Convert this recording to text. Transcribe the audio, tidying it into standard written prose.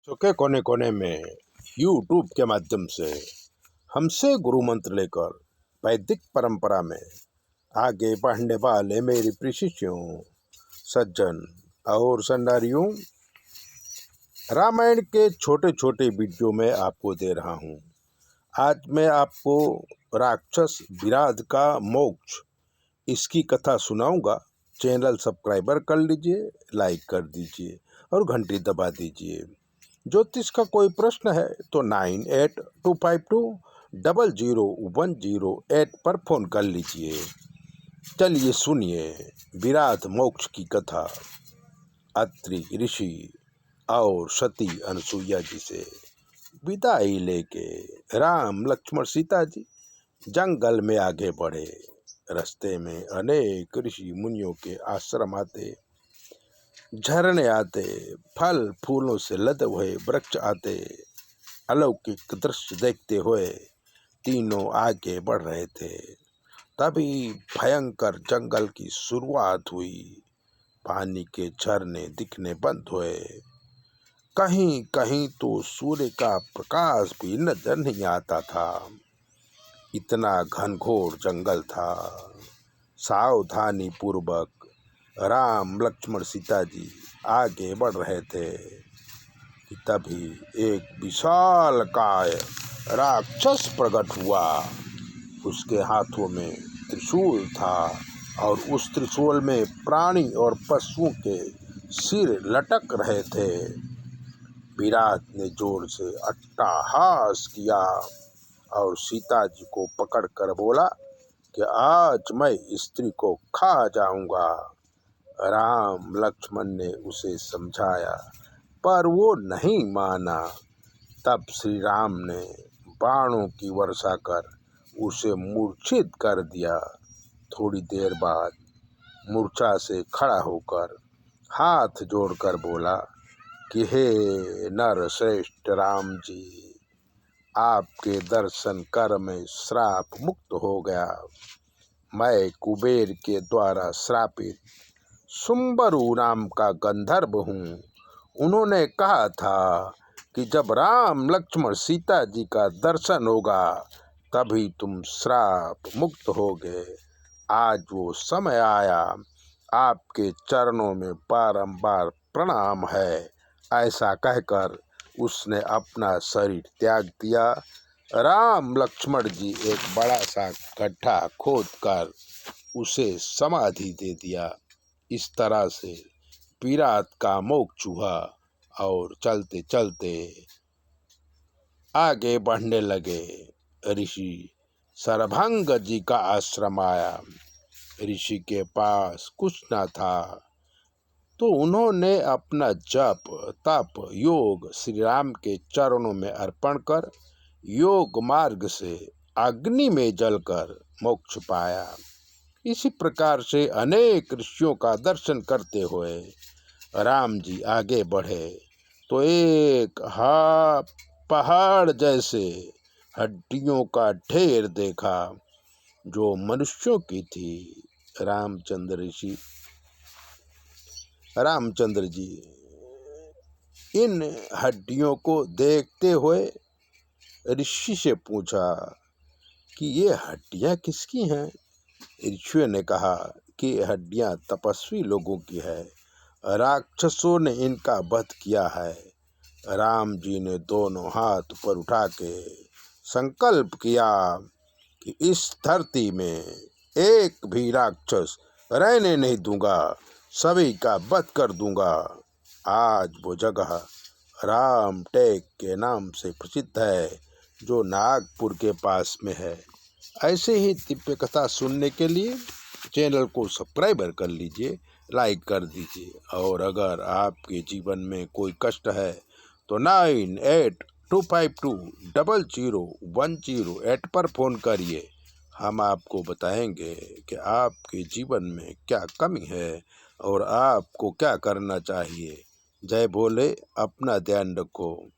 तो के कोने कोने में यूट्यूब के माध्यम से हमसे गुरु मंत्र लेकर वैदिक परंपरा में आगे बढ़ने वाले मेरे प्रिय शिष्यों, सज्जन और संडारियों, रामायण के छोटे छोटे वीडियो में आपको दे रहा हूँ। आज मैं आपको राक्षस विराध का मोक्ष इसकी कथा सुनाऊंगा। चैनल सब्सक्राइबर कर लीजिए, लाइक कर दीजिए और घंटी दबा दीजिए। ज्योतिष का कोई प्रश्न है तो 9825200108 पर फोन कर लीजिए। चलिए सुनिए विराध मोक्ष की कथा। अत्रि ऋषि और सती अनसुईया जी से विदाई लेके राम लक्ष्मण सीता जी जंगल में आगे बढ़े। रास्ते में अनेक ऋषि मुनियों के आश्रम आते, झरने आते, फल फूलों से लदे हुए वृक्ष आते। अलौकिक दृश्य देखते हुए तीनों आगे बढ़ रहे थे। तभी भयंकर जंगल की शुरुआत हुई। पानी के झरने दिखने बंद हुए। कहीं कहीं तो सूर्य का प्रकाश भी नजर नहीं आता था। इतना घनघोर जंगल था। सावधानी पूर्वक राम लक्ष्मण सीता जी आगे बढ़ रहे थे कि तभी एक विशालकाय राक्षस प्रकट हुआ। उसके हाथों में त्रिशूल था और उस त्रिशूल में प्राणी और पशुओं के सिर लटक रहे थे। विराट ने जोर से अट्टहास किया और सीता जी को पकड़कर बोला कि आज मैं स्त्री को खा जाऊंगा। राम लक्ष्मण ने उसे समझाया पर वो नहीं माना। तब श्री राम ने बाणों की वर्षा कर उसे मूर्छित कर दिया। थोड़ी देर बाद मूर्छा से खड़ा होकर हाथ जोड़कर बोला कि हे नर श्रेष्ठ राम जी, आपके दर्शन कर मैं श्राप मुक्त हो गया। मैं कुबेर के द्वारा श्रापित सुंबरु नाम का गंधर्व हूँ। उन्होंने कहा था कि जब राम लक्ष्मण सीता जी का दर्शन होगा तभी तुम श्राप मुक्त होगे। आज वो समय आया, आपके चरणों में बारंबार प्रणाम है। ऐसा कहकर उसने अपना शरीर त्याग दिया। राम लक्ष्मण जी एक बड़ा सा गड्ढा खोदकर उसे समाधि दे दिया। इस तरह से विराट का मोक्ष हुआ और चलते चलते आगे बढ़ने लगे। ऋषि सरभंग जी का आश्रम आया। ऋषि के पास कुछ न था तो उन्होंने अपना जप तप योग श्री राम के चरणों में अर्पण कर योग मार्ग से अग्नि में जलकर मोक्ष पाया। इसी प्रकार से अनेक ऋषियों का दर्शन करते हुए राम जी आगे बढ़े तो एक पहाड़ जैसे हड्डियों का ढेर देखा जो मनुष्यों की थी। रामचंद्र जी इन हड्डियों को देखते हुए ऋषि से पूछा कि ये हड्डियां किसकी हैं। ऋषियों ने कहा कि ये हड्डियां तपस्वी लोगों की है, राक्षसों ने इनका वध किया है। राम जी ने दोनों हाथ ऊपर उठा के संकल्प किया कि इस धरती में एक भी राक्षस रहने नहीं दूंगा, सभी का वध कर दूंगा। आज वो जगह राम टेक के नाम से प्रसिद्ध है जो नागपुर के पास में है। ऐसे ही दिव्य कथा सुनने के लिए चैनल को सब्सक्राइबर कर लीजिए, लाइक कर दीजिए। और अगर आपके जीवन में कोई कष्ट है तो 9825200108 पर फ़ोन करिए। हम आपको बताएंगे कि आपके जीवन में क्या कमी है और आपको क्या करना चाहिए। जय भोले, अपना ध्यान रखो।